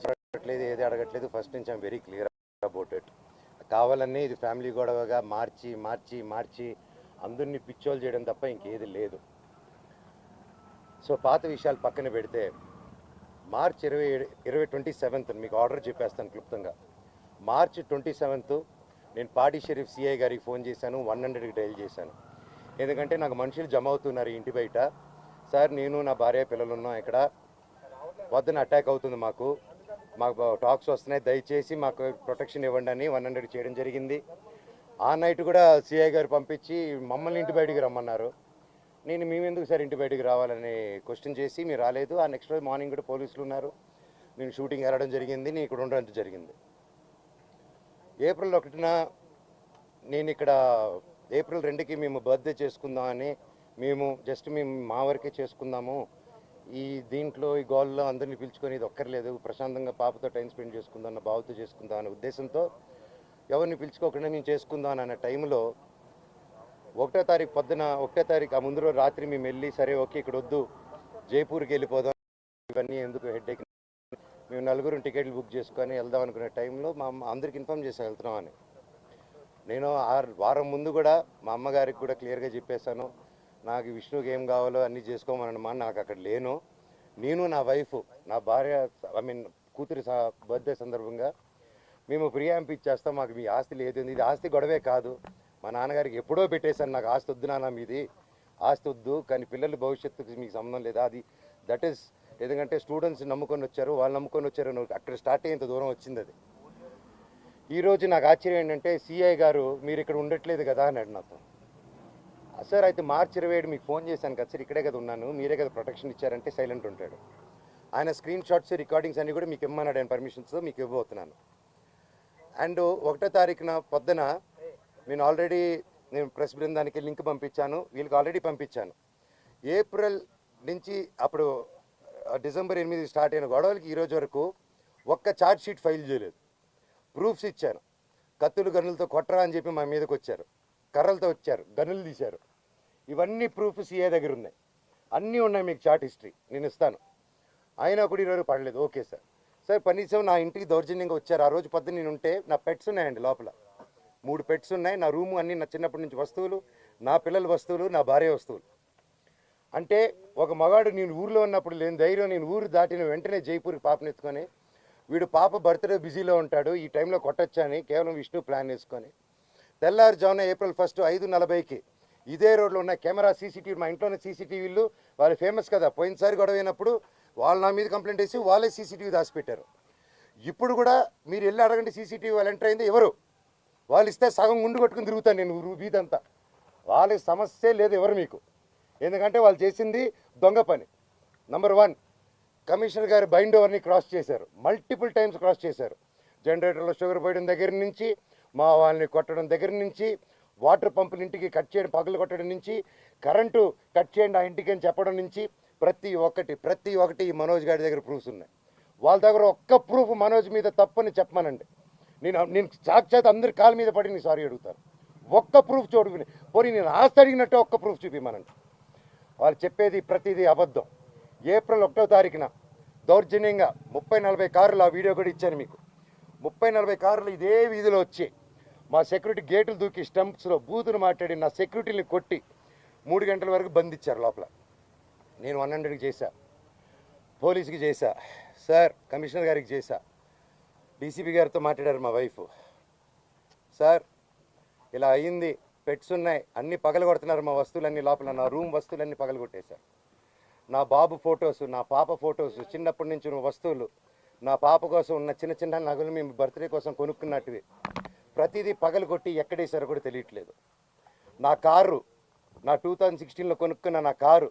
అడగట్లేదు, ఏది అడగట్లేదు. ఫస్ట్ నుంచి I'm very clear about it. కావాలనే ఇది ఫ్యామిలీ గొడవగా మార్చి మార్చి మార్చి అందరినీ పిచ్చోలు చేయడం తప్ప ఇంకేది లేదు. సో పాత విషయాలు పక్కన పెడితే మార్చ్ 27 మీకు ఆర్డర్ చెప్పేస్తాను క్లుప్తంగా. మార్చ్ 27 నేను పాడి షరీఫ్ సిఐ గారికి ఫోన్ చేశాను, 100కి డైల్ చేశాను. ఎందుకంటే నాకు మనుషులు జమ అవుతున్నారు ఇంటి బయట. సార్ నేను నా భార్య పిల్లలు ఉన్నాం ఇక్కడ, పొద్దున అటాక్ అవుతుంది, మాకు టాక్స్ వస్తున్నాయి, దయచేసి మాకు ప్రొటెక్షన్ ఇవ్వండి అని 100 చేయడం జరిగింది. ఆ నైట్ కూడా సిఐ గారు పంపించి మమ్మల్ని ఇంటి బయటికి రమ్మన్నారు. నేను మేమెందుకు సార్ ఇంటి బయటికి రావాలని క్వశ్చన్ చేసి మీరు రాలేదు. ఆ నెక్స్ట్ రోజు మార్నింగ్ కూడా పోలీసులు ఉన్నారు, నేను షూటింగ్ వెళ్ళడం జరిగింది, నేను ఇక్కడ ఉండడం జరిగింది. ఏప్రిల్ 1న నేను ఇక్కడ ఏప్రిల్ 2కి మేము బర్త్డే చేసుకుందామని మేము మా వరకే చేసుకుందాము, ఈ దీంట్లో ఈ గోల్లో అందరినీ పిలుచుకొని ఇది ఒక్కర్లేదు, ప్రశాంతంగా పాపతో టైం స్పెండ్ చేసుకుందాం అన్న బావతో చేసుకుందాం అనే ఉద్దేశంతో ఎవరిని పిలుచుకోకుండా మేము చేసుకుందాం అన్న టైంలో 1వ తారీఖు పొద్దున 1వ తారీఖు ఆ ముందు రోజు రాత్రి మేము వెళ్ళి సరే ఓకే ఇక్కడ వద్దు జైపూర్కి వెళ్ళిపోదాం, ఇవన్నీ ఎందుకు హెడ్ఏక్, మేము నలుగురు టికెట్లు బుక్ చేసుకొని వెళ్దాం అనుకునే టైంలో మా అమ్మ అందరికి ఇన్ఫామ్ చేసి వెళ్తున్నామని. నేను వారం ముందు కూడా మా అమ్మగారికి కూడా క్లియర్గా చెప్పేశాను, నాకు విష్ణుకి ఏం కావాలో అన్నీ చేసుకోమనమ్మా, నాకు అక్కడ లేను. నేను నా వైఫ్ నా భార్య కూతురి బర్త్డే సందర్భంగా మేము ప్రియాంప్ ఇచ్చేస్తాం, మాకు మీ ఆస్తి లేదు, ఇది ఆస్తి గొడవే కాదు, మా నాన్నగారికి ఎప్పుడో పెట్టేశాను, నాకు ఆస్తి వద్దు నాన్న, మీది ఆస్తి వద్దు, కానీ పిల్లల భవిష్యత్తుకి మీకు సంబంధం లేదా, అది దట్ ఈస్ ఎందుకంటే స్టూడెంట్స్ నమ్ముకొని వచ్చారు, వాళ్ళు నమ్ముకొని వచ్చారు, అక్కడ స్టార్ట్ అయ్యేంత దూరం వచ్చింది అది. ఈరోజు నాకు ఆశ్చర్యం ఏంటంటే సిఐ గారు మీరు ఇక్కడ ఉండట్లేదు కదా అన్నాడు నాతో. సార్ అయితే మార్చి 27 మీకు ఫోన్ చేశాను కదా సార్, ఇక్కడే కదా ఉన్నాను, మీరే కదా ప్రొటెక్షన్ ఇచ్చారంటే సైలెంట్ ఉంటాడు. ఆయన స్క్రీన్ షాట్స్ రికార్డింగ్స్ అన్నీ కూడా మీకు ఇమ్మన్నాడు, ఆయన పర్మిషన్స్ మీకు ఇవ్వబోతున్నాను. అండ్ 1వ తారీఖున పొద్దున నేను ప్రెస్ బృందానికి లింక్ పంపించాను, వీళ్ళకి ఆల్రెడీ పంపించాను. ఏప్రిల్ నుంచి అప్పుడు డిసెంబర్ 8 స్టార్ట్ అయిన గొడవలకి ఈరోజు వరకు ఒక్క ఛార్జ్ షీట్ ఫైల్ చేయలేదు. ప్రూఫ్స్ ఇచ్చాను, కత్తులు గన్నులతో కొట్టరా అని చెప్పి మా మీదకి వచ్చారు, కర్రలతో వచ్చారు, గన్నులు తీశారు, ఇవన్నీ ప్రూఫ్ సిఏ దగ్గర ఉన్నాయి, అన్నీ ఉన్నాయి, మీకు చార్ట్ హిస్టరీ నేను ఇస్తాను. అయినా కూడా ఈరోజు పడలేదు. ఓకే సార్, సార్ కనీసం నా ఇంటికి దౌర్జన్యంగా వచ్చారు, ఆ రోజు పొద్దున్న నేను ఉంటే నా పెట్స్ ఉన్నాయండి లోపల, 3 పెట్స్ ఉన్నాయి, నా రూము అన్నీ నా చిన్నప్పటి నుంచి వస్తువులు, నా పిల్లల వస్తువులు, నా భార్య వస్తువులు. అంటే ఒక మగాడు నేను ఊరిలో ఉన్నప్పుడు లేని ధైర్యం, నేను ఊరు దాటిన వెంటనే జైపూర్కి పాపనెత్తుకొని వీడు పాప బర్త్డే బిజీలో ఉంటాడు, ఈ టైంలో కొట్టొచ్చని కేవలం విష్ణు ప్లాన్ వేసుకొని తెల్లారుజామున ఏప్రిల్ 1 5:40కి ఇదే రోడ్లో ఉన్న కెమెరా సీసీటీవీ, మా ఇంట్లోనే సీసీటీవీలు, వాళ్ళు ఫేమస్ కదా, పోయినసారి గొడవ అయినప్పుడు వాళ్ళు నా మీద కంప్లైంట్ వేసి వాళ్ళే సీసీటీవీ దాచిపెట్టారు. ఇప్పుడు కూడా మీరు వెళ్ళి అడగండి సీసీటీవీ వాళ్ళు ఎంటర్ అయింది ఎవరు, వాళ్ళు ఇస్తే సగం గుండు కొట్టుకుని తిరుగుతాను నేను వీధంతా, వాళ్ళకి సమస్య లేదు ఎవరు మీకు, ఎందుకంటే వాళ్ళు చేసింది దొంగ పని. నంబర్ 1, కమిషనర్ గారు బైండ్ ఓవర్ని క్రాస్ చేశారు, మల్టిపుల్ టైమ్స్ క్రాస్ చేశారు. జనరేటర్లో షుగర్ పోయడం దగ్గర నుంచి, మా వాళ్ళని కొట్టడం దగ్గర నుంచి, వాటర్ పంపులు ఇంటికి కట్ చేయడం పగలు కొట్టడం నుంచి, కరెంటు కట్ చేయండి ఆ ఇంటికి అని చెప్పడం నుంచి, ప్రతి ఒక్కటి ఈ మనోజ్ గారి దగ్గర ప్రూఫ్స్ ఉన్నాయి. వాళ్ళ దగ్గర ఒక్క ప్రూఫ్ మనోజ్ మీద తప్పని చెప్పమనండి, నేను సాక్షాత్ అందరి కాళ్ళ మీద పడి నేను సారీ అడుగుతాను. ఒక్క ప్రూఫ్ చూడుకుని పోనీ నేను ఆస్తి అడిగినట్టే ఒక్క ప్రూఫ్ చూపిమనండి. వాళ్ళు చెప్పేది ప్రతిదీ అబద్ధం. ఏప్రిల్ 1వ తారీఖున దౌర్జన్యంగా 30-40 కార్లు, ఆ వీడియో కూడా ఇచ్చాను మీకు, 30-40 కార్లు ఇదే వీధిలో వచ్చి మా సెక్యూరిటీ గేట్లు దూకి స్టంప్స్లో బూతులు మాట్లాడి నా సెక్యూరిటీని కొట్టి 3 గంటల వరకు బంధించారు లోపల. నేను 100కి చేశా, పోలీసుకి చేశా, సార్ కమిషనర్ గారికి చేశా, డీసీపీ గారితో మాట్లాడారు మా వైఫ్, సార్ ఇలా అయ్యింది, పెట్స్ ఉన్నాయి, అన్నీ పగలగొడుతున్నారు, మా వస్తువులన్నీ లోపల, నా రూమ్ వస్తువులన్నీ పగలగొట్టేశారు, నా బాబు ఫొటోస్, నా పాప ఫొటోస్, చిన్నప్పటి నుంచి ఉన్న వస్తువులు, నా పాప కోసం ఉన్న చిన్న చిన్న నగలు మేము బర్త్డే కోసం కొనుక్కున్నట్టువి ప్రతిదీ పగలగొట్టి ఎక్కడేసారో కూడా తెలియట్లేదు. నా కారు, నా 2016లో కొనుక్కున్న నా కారు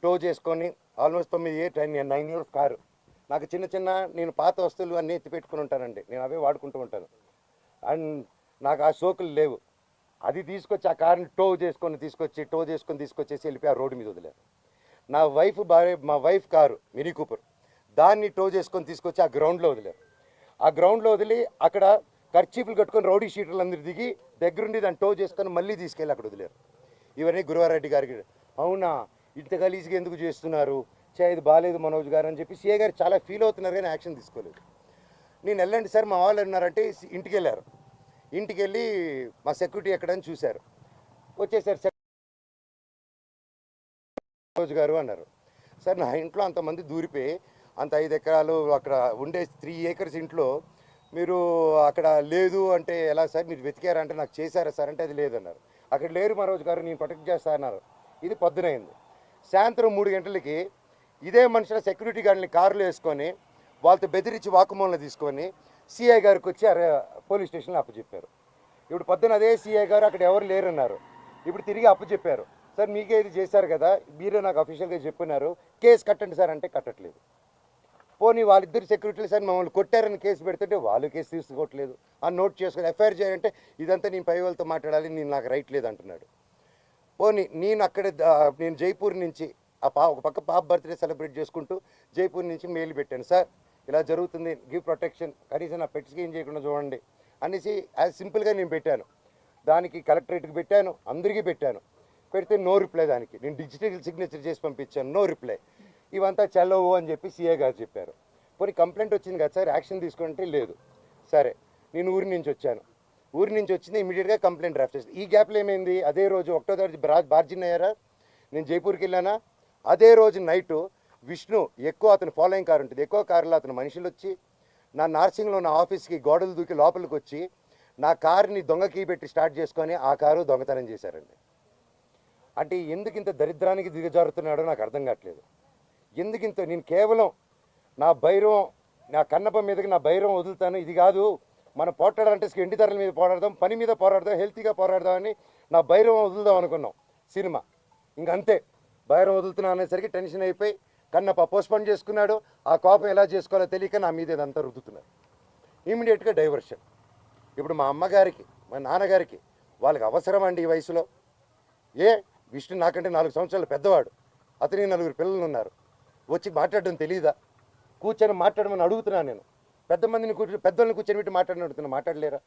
టో చేసుకొని ఆల్మోస్ట్ 9 ఇయర్స్ కారు, నాకు చిన్న నేను పాత వస్తువులు అన్నీ ఎత్తి పెట్టుకుని ఉంటానండి, నేను అవే వాడుకుంటూ ఉంటాను, అండ్ నాకు ఆ సోకులు లేవు. అది తీసుకొచ్చి ఆ కారుని టో చేసుకొని తీసుకొచ్చేసి వెళ్ళిపోయి ఆ రోడ్డు మీద వదిలేరు. నా మా వైఫ్ కారు మినీ కూపర్, దాన్ని టో చేసుకొని తీసుకొచ్చి ఆ గ్రౌండ్లో వదిలేరు. ఆ గ్రౌండ్లో వదిలి అక్కడ ఖర్చీపులు కట్టుకొని రౌడీ షీటర్లు అందరు దిగి దగ్గరుండి దాన్ని టో చేసుకొని మళ్ళీ తీసుకెళ్ళి అక్కడ వదిలేరు. ఇవన్నీ గురువారెడ్డి గారికి, అవునా ఇంత గలీజ్గా ఎందుకు చేస్తున్నారు, ఇది బాగాలేదు మనోజ్ గారు అని చెప్పి సీఏ గారు చాలా ఫీల్ అవుతున్నారు కానీ యాక్షన్ తీసుకోలేదు. నేను వెళ్ళండి సార్ మా వాళ్ళు ఉన్నారంటే ఇంటికి వెళ్ళారు. ఇంటికి వెళ్ళి మా సెక్యూరిటీ ఎక్కడని చూశారు. వచ్చేసారు రోజు గారు అన్నారు. సార్ నా ఇంట్లో అంతమంది దూరిపోయి అంత 5 ఎకరాలు అక్కడ ఉండే 3 ఏకర్స్ ఇంట్లో మీరు అక్కడ లేదు అంటే ఎలా సార్, మీరు వెతికారా అంటే నాకు చేశారా సార్ అంటే అది లేదన్నారు. అక్కడ లేరు మనోజ్ గారు, నేను ప్రొటెక్ట్ చేస్తా అన్నారు. ఇది పొద్దునైంది. సాయంత్రం 3 గంటలకి ఇదే మనుషుల సెక్యూరిటీ గార్డుని కారులో వేసుకొని వాళ్ళతో బెదిరించి వాకుమూలను తీసుకొని సిఐ గారికి వచ్చి పోలీస్ స్టేషన్లో అప్పచెప్పారు. ఇప్పుడు పొద్దున అదే సిఐ గారు అక్కడ ఎవరు లేరన్నారు. ఇప్పుడు తిరిగి అప్పచెప్పారు. సార్ మీకే ఇది చేశారు కదా, మీరే నాకు అఫీషియల్గా చెప్పినారు, కేసు కట్టండి సార్ అంటే కట్టట్లేదు. పోనీ వాళ్ళిద్దరు సెక్యూరిటీలు సార్ మమ్మల్ని కొట్టారని కేసు పెడుతుంటే వాళ్ళు కేసు తీసుకోవట్లేదు. ఆ నోట్ చేసుకొని ఎఫ్ఐఆర్ చేయాలంటే ఇదంతా నేను పై వాళ్ళతో మాట్లాడాలి, నేను నాకు రైట్ లేదు అంటున్నాడు. పోనీ నేను అక్కడ నేను జైపూర్ నుంచి ఒక పక్క పాప బర్త్డే సెలబ్రేట్ చేసుకుంటూ జైపూర్ నుంచి మెయిల్ పెట్టాను, సార్ ఇలా జరుగుతుంది, గివ్ ప్రొటెక్షన్, కనీసం నా పెట్స్కి ఏం చేయకుండా చూడండి అనేసి యాజ్ సింపుల్గా నేను పెట్టాను. దానికి కలెక్టరేట్కి పెట్టాను, అందరికీ పెట్టాను. పెడితే నో రిప్లై. దానికి నేను డిజిటల్ సిగ్నేచర్ చేసి పంపించాను, నో రిప్లై. ఇవంతా చల్లవు అని చెప్పి సీఏ గారు చెప్పారు. పోనీ కంప్లైంట్ వచ్చింది కదా సార్, యాక్షన్ తీసుకుంటే లేదు. సరే నేను ఊరి నుంచి వచ్చాను. ఊరి నుంచి వచ్చింది ఇమీడియట్గా కంప్లైంట్ డ్రాఫ్ట్ చేసి ఈ గ్యాప్లో ఏమైంది, అదే రోజు 1వ తారీఖు బార్జిన్ అయ్యారా, నేను జైపూర్కి వెళ్ళానా. అదే రోజు నైటు విష్ణు అతను ఫాలోయింగ్ కారు ఉంటుంది, ఎక్కువ కారులో అతను మనుషులు వచ్చి నా నార్సింగ్లో నా ఆఫీస్కి గోడలు దూకి లోపలికి వచ్చి నా కారుని దొంగ కీ పెట్టి స్టార్ట్ చేసుకొని ఆ కారు దొంగతనం చేశారండి. అంటే ఎందుకు ఇంత దరిద్రానికి దిగజారుతున్నాడో నాకు అర్థం కావట్లేదు. ఎందుకింత నేను కేవలం నా భైరవం, నా కన్నప్ప మీదకి నా భైరవం వదులుతాను, ఇది కాదు మనం పోరాడాలంటే ఎండి ధరల మీద పోరాడదాం, పని మీద పోరాడదాం, హెల్తీగా పోరాడదామని నా భైరవం వదులుదాం అనుకున్నాం సినిమా. ఇంకంతే భైరవం వదులుతున్నా అనేసరికి టెన్షన్ అయిపోయి కన్నప్ప పోస్ట్పోన్ చేసుకున్నాడు. ఆ కోపం ఎలా చేసుకోవాలో తెలియక నా మీద ఇదంతా రుద్దుతున్నారు. ఇమీడియట్గా డైవర్షన్. ఇప్పుడు మా అమ్మగారికి మా నాన్నగారికి వాళ్ళకి అవసరం అండి ఈ వయసులో. విష్ణు నాకంటే 4 సంవత్సరాలు పెద్దవాడు, అతనికి 4 పిల్లలు ఉన్నారు. వచ్చి మాట్లాడడం తెలీదా, కూర్చొని మాట్లాడమని అడుగుతున్నాను నేను. పెద్దోళ్ళని కూర్చొని పెట్టి అడుగుతున్నా, మాట్లాడలేరా.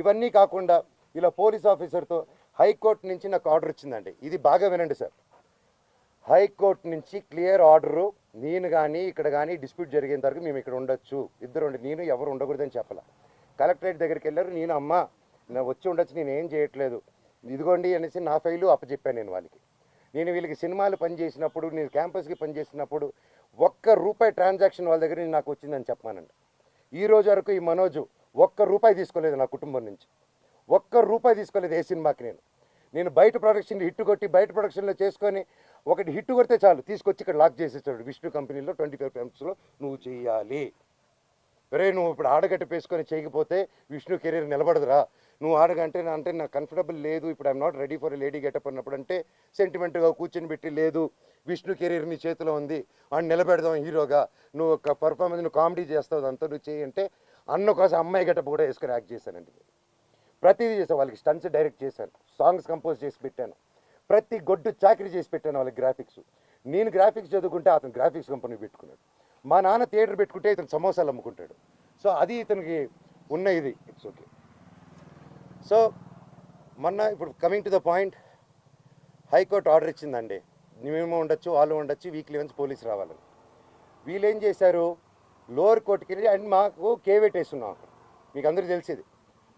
ఇవన్నీ కాకుండా ఇలా పోలీస్ ఆఫీసర్తో హైకోర్టు నుంచి నాకు ఆర్డర్ వచ్చిందండి. ఇది బాగా వినండి సార్. హైకోర్టు నుంచి క్లియర్ ఆర్డరు, నేను కానీ ఇక్కడ కానీ డిస్ప్యూట్ జరిగేంత వరకు మేము ఇక్కడ ఉండొచ్చు, ఇద్దరు నేను ఎవరు ఉండకూడదని చెప్పాల. కలెక్టరేట్ దగ్గరికి వెళ్ళారు, నేను వచ్చి ఉండొచ్చు, నేను ఏం చేయట్లేదు, ఇదిగోండి అనేసి నా ఫైలు అప్పచెప్పాను నేను వాళ్ళకి. నేను వీళ్ళకి సినిమాలు పనిచేసినప్పుడు, నేను క్యాంపస్కి పనిచేసినప్పుడు ₹1 ట్రాన్సాక్షన్ వాళ్ళ దగ్గర నాకు వచ్చిందని చెప్పానండి. ఈ రోజు వరకు ఈ మనోజు ₹1 తీసుకోలేదు నా కుటుంబం నుంచి, ₹1 తీసుకోలేదు ఏ సినిమాకి. నేను బయట ప్రొడక్షన్ హిట్ కొట్టి బయట ప్రొడక్షన్లో చేసుకొని ఒకటి హిట్ కొడితే చాలు తీసుకొచ్చి ఇక్కడ లాక్ చేసేస్తాడు. విష్ణు కంపెనీలో 25 filmsలో నువ్వు చేయాలి, నువ్వు ఇప్పుడు ఆడగట్టు పేసుకొని చేయకపోతే విష్ణు కెరీర్ నిలబడదురా, నువ్వు ఆడగంటే అంటే నాకు కంఫర్టబుల్ లేదు, ఇప్పుడు I'm not ready for lady getup అన్నప్పుడు అంటే సెంటిమెంట్గా కూర్చొని పెట్టి లేదు విష్ణు కెరీర్ నీ చేతిలో ఉంది, అని నిలబెడదాం హీరోగా, నువ్వు ఒక పర్ఫార్మెన్స్, నువ్వు కామెడీ చేస్తావు అంతా నువ్వు చేయి అంటే అన్న కోసం అమ్మాయి గెటప్ కూడా వేసుకొని యాక్ట్ చేశానండి. ప్రతిదీ చేశాను, వాళ్ళకి స్టంట్స్ డైరెక్ట్ చేశాను, సాంగ్స్ కంపోజ్ చేసి పెట్టాను, ప్రతి గొడ్డు చాకరీ చేసి పెట్టాను వాళ్ళకి. గ్రాఫిక్స్ నేను గ్రాఫిక్స్ చదువుకుంటే అతను గ్రాఫిక్స్ కంపెనీ పెట్టుకున్నాడు, మా నాన్న థియేటర్ పెట్టుకుంటే ఇతను సమోసాలు అమ్ముకుంటాడు. సో అది ఇతనికి ఉన్న ఇది. It's okay. సో మొన్న ఇప్పుడు coming to the point, high court order ఇచ్చిందండి, మేము ఉండొచ్చు వాళ్ళు ఉండొచ్చు, వీక్లీ వన్స్ పోలీసు రావాలని. వీళ్ళు ఏం చేశారు, లోవర్ కోర్టుకి వెళ్ళి, అండ్ మాకు కేవేట్ వేస్తున్నాం అక్కడ, మీకు అందరికీ తెలిసేది.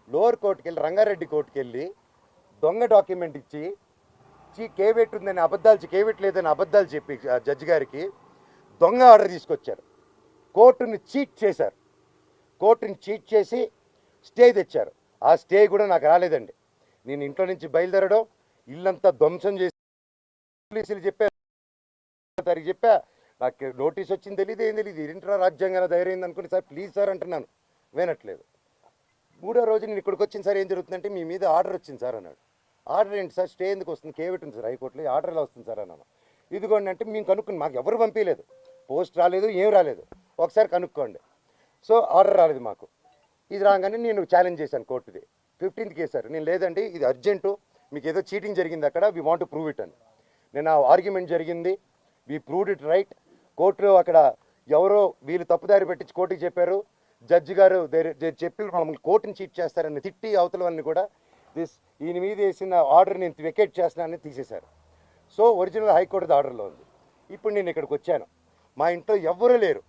లోవర్ కోర్టుకి వెళ్ళి రంగారెడ్డి కోర్టుకి వెళ్ళి దొంగ డాక్యుమెంట్ ఇచ్చి కేవేట్ ఉందని అబద్ధాలు, కేవేట్ లేదని అబద్ధాలు చెప్పి జడ్జి గారికి దొంగ ఆర్డర్ తీసుకొచ్చారు. కోర్టుని చీట్ చేశారు, కోర్టుని చీట్ చేసి స్టే తెచ్చారు. ఆ స్టే కూడా నాకు రాలేదండి. నేను ఇంట్లో నుంచి బయలుదేరడం, ఇల్లంతా ధ్వంసం చేసి పోలీసులు చెప్పా నాకు నోటీస్ వచ్చింది తెలియదు, ఏం తెలియదు, ఇంట్రా రాజ్యాంగాన్ని ధైర్యం అనుకుని సార్ ప్లీజ్ సార్ అంటున్నాను, వినట్లేదు. 3వ రోజు నేను ఇక్కడికి వచ్చిన సార్ ఏం జరుగుతుందంటే మీ మీద ఆర్డర్ వచ్చింది సార్ అన్నాడు. ఆర్డర్ ఏంటి సార్, స్టే ఎందుకు వస్తుంది, కేవేట్ ఉంది సార్ హైకోర్టులో, ఆర్డర్ ఎలా వస్తుంది సార్ అన్నాను. ఇదిగోండి అంటే మేము కనుక్కుని, మాకు ఎవరు పంపించలేదు, పోస్ట్ రాలేదు, ఏం రాలేదు, ఒకసారి కనుక్కోండి. సో ఆర్డర్ రాలేదు మాకు. ఇది రాగానే నేను ఛాలెంజ్ చేశాను కోర్టుది. 15th కేసారు, నేను లేదండి ఇది అర్జెంటు, మీకు ఏదో చీటింగ్ జరిగింది అక్కడ, we want to prove it అని. నేను ఆ ఆర్గ్యుమెంట్ జరిగింది, వీ ప్రూవ్డ్ ఇట్ రైట్. కోర్టులో అక్కడ ఎవరో వీళ్ళు తప్పుదారి పెట్టించి కోర్టుకి చెప్పారు, జడ్జి గారు చెప్పి మమ్మల్ని కోర్టుని చీట్ చేస్తారని తిట్టి అవతల వాళ్ళని కూడా ఈయన మీద వేసిన ఆర్డర్ నేను వెకేట్ చేస్తున్నానని తీసేశారు. సో ఒరిజినల్ హైకోర్టు ఆర్డర్లో ఉంది. ఇప్పుడు నేను ఇక్కడికి వచ్చాను, మా ఇంట్లో ఎవ్వరూ లేరు,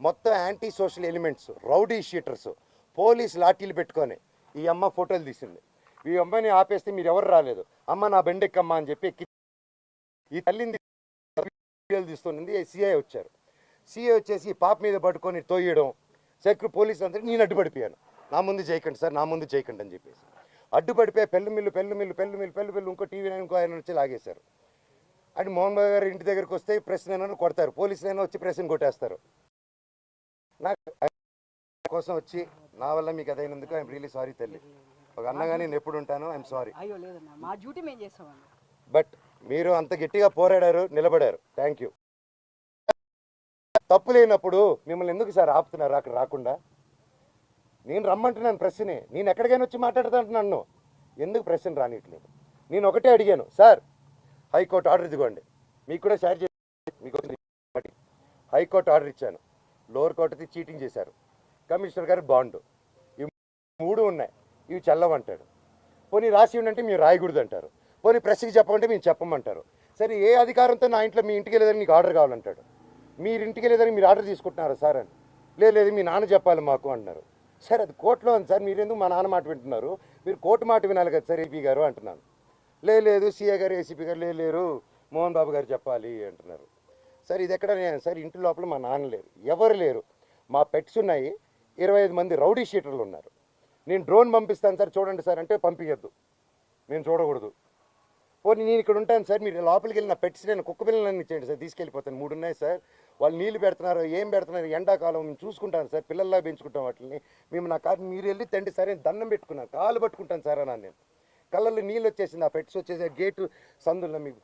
మొత్తం anti social elements, rowdy sheeters, police లాఠీలు పెట్టుకొని ఈ అమ్మ ఫోటోలు తీసింది. ఈ అమ్మని ఆపేస్తే మీరు ఎవరు రాలేదు, అమ్మ నా బెండెక్కమ్మ అని చెప్పి ఈ తల్లిని వీడియోలు తీస్తుంది. సిఐ వచ్చారు. సిఐ వచ్చేసి ఈ పాప మీద పట్టుకొని తోయడం, పోలీసులు అందరికీ నేను అడ్డుపడిపోయాను. నా ముందు చేయకండి సార్, నా ముందు చేయకండి అని చెప్పేసి అడ్డుపడిపోయి పెళ్ళు ఇంకో టీవీ ఇంకో ఆయన వచ్చి లాగేశారు. అంటే మోహన్ బాబు గారు ఇంటి దగ్గరికి వస్తే ప్రెస్ అయినా కొడతారు, పోలీసులైనా వచ్చి ప్రెస్ని కొట్టేస్తారు. నాకు కోసం వచ్చి నా వల్ల మీకు అదైనందుకు ఐఎమ్ రియలీ సారీ తల్లి. ఒక అన్నగా నేను ఎప్పుడు ఉంటాను, ఐఎమ్ సారీ. బట్ మీరు అంత గట్టిగా పోరాడారు, నిలబడారు, థ్యాంక్ యూ. తప్పు లేనప్పుడు మిమ్మల్ని ఎందుకు సార్ ఆపుతున్నారు అక్కడ రాకుండా? నేను రమ్మంటున్నాను ప్రెస్ని, నేను ఎక్కడికైనా వచ్చి మాట్లాడుతాంటున్నాను, ఎందుకు ప్రెస్ని రానిట్లేదు? నేను ఒకటే అడిగాను, సార్ హైకోర్టు ఆర్డర్ ఇదిగోండి, మీకు కూడా షేర్ చేసి మీకు హైకోర్టు ఆర్డర్ ఇచ్చాను, లోవర్ కోర్టుది చీటింగ్ చేశారు, కమిషనర్ గారు బాండు, ఇవి 3 ఉన్నాయి, ఇవి చల్లవంటాడు. పోనీ రాసి ఉండంటే మీరు రాయకూడదు అంటారు. పోనీ ప్రెస్కి చెప్పమంటే మేము చెప్పమంటారు. సరే ఏ అధికారంతో నా ఇంట్లో మీ ఇంటికి వెళ్ళేదని మీకు ఆర్డర్ కావాలంటాడు. మీరు ఇంటికి వెళ్ళేదని మీరు ఆర్డర్ తీసుకుంటున్నారా సార్ అని? లేదు మీ నాన్న చెప్పాలి మాకు అంటున్నారు. సార్ అది కోర్టులో ఉంది సార్, మీరు ఎందుకు మా నాన్న మాట వింటున్నారు? మీరు కోర్టు మాట వినాలి కదా సార్ ఏపీ గారు అంటున్నాను. లేదు సిఏ గారు ఏసీపీ గారు లేరు, మోహన్ బాబు గారు చెప్పాలి అంటున్నారు. సార్ ఇది ఎక్కడ సార్? ఇంటి లోపల మా నాన్న లేరు, ఎవరు లేరు, మా పెట్స్ ఉన్నాయి, 25 మంది రౌడీ షీటర్లు ఉన్నారు. నేను డ్రోన్ పంపిస్తాను సార్ చూడండి సార్ అంటే పంపించద్దు, నేను చూడకూడదు. పోనీ నేను ఇక్కడ ఉంటాను సార్, మీరు లోపలికి వెళ్ళిన పెట్స్ నేను కుక్క పిల్లలన్నీ ఇచ్చేయండి సార్, తీసుకెళ్ళిపోతాను. 3 ఉన్నాయి సార్, వాళ్ళు నీళ్ళు పెడుతున్నారు, ఏం పెడుతున్నారు, ఎండాకాలం మేము చూసుకుంటాను సార్, పిల్లల్లా పెంచుకుంటాం వాటిని. మేము నా కారు మీరు వెళ్ళి తండ్రి సార్ దండం పెట్టుకున్నాను, కాలు పట్టుకుంటాను సార్ అన్నాను. నేను కళ్ళల్లో నీళ్ళు వచ్చేసింది, ఆ పెట్స్ వచ్చేసి గేటు సందుల్లో మీకు